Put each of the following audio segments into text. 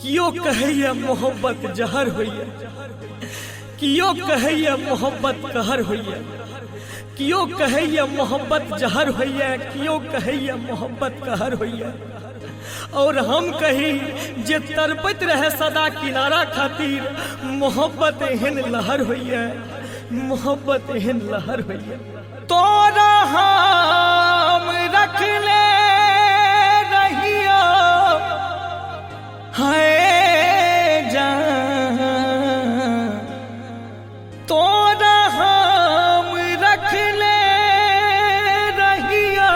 कियो कहैया मोहब्बत जहर होइया, कियो कहैया मोहब्बत कहर होइया, कियो कहैया मोहब्बत जहर होइया, कियो कहैया मोहब्बत कहर होइया। और हम कही जे तरपत रहे सदा किनारा खातिर, मोहब्बत एहन लहर होइया, मोहब्बत एहन लहर होइया। तोरा हम रख ले रहियो है जान, तोरा हम रख ले रहियो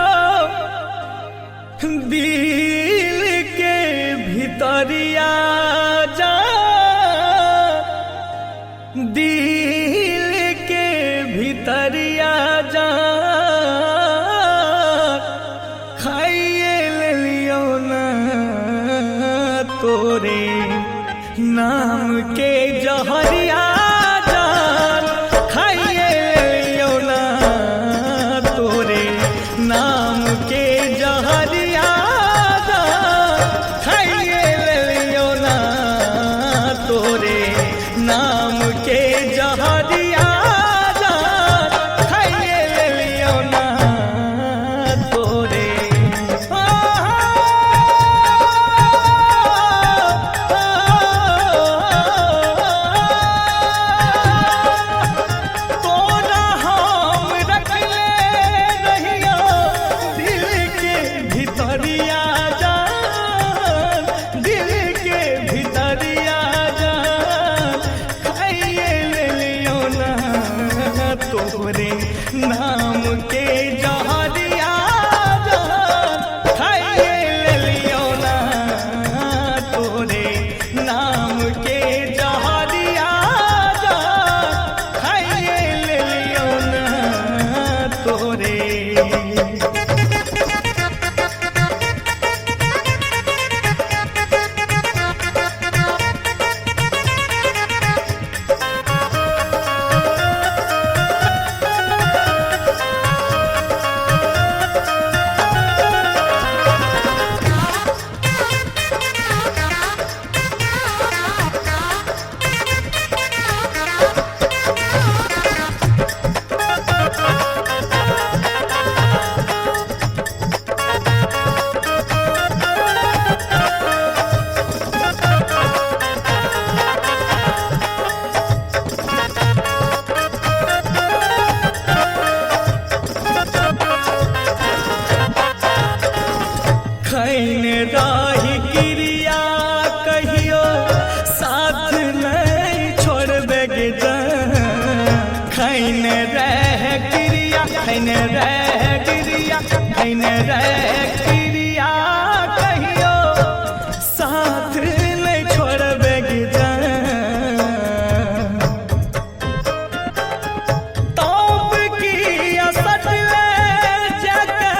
दिल के भितरिया जान, दिल के भितरिया जान। खाइए लियो ना तोरे नाम के जहरिया जान, खाइए लियो ना तोरे नाम के जहरिया जान, खाइए लियो ना तोरे नाम के जहरिया जान, खाइए लियो ना तोरे। तोरा हम रख ले रहिया दिल के भितरिया जान, दिल के भितरिया जान, खाइए लियो ना तोरे नाम के जहरिया जान, खाइए लियो ना तोरे नाम के जहरिया जान, खाइए लियो ना तोरे। खैन राही गिरिया कहियो साथ नहीं छोड़बे गे जान, खैन रह गिरिया, खैन रह गिरिया, खैन रह गिरिया कहियो साथ नहीं छोड़बे गे जान। तौब की असट ले जाके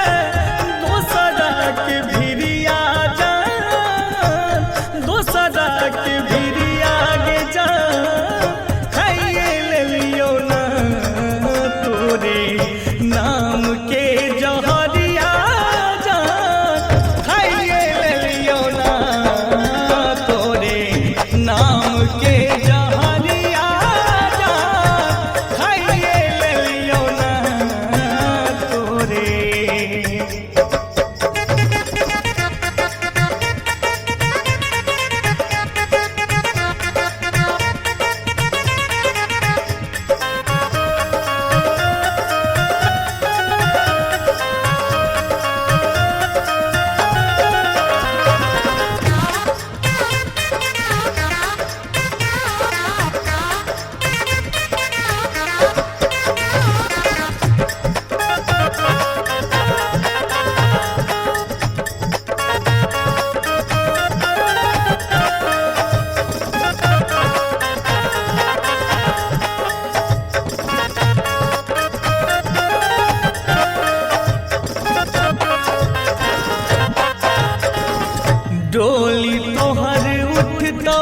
दोसरा के भिरिया जान, दोसरा के भिरिया गे जान, खाइए लियो ना तोरे नाम के जहरिया जान, खाइए लियो ना तोरे नाम के जहरिया जान, खाइए लियो ना तोरे। डोली तोहर उठतो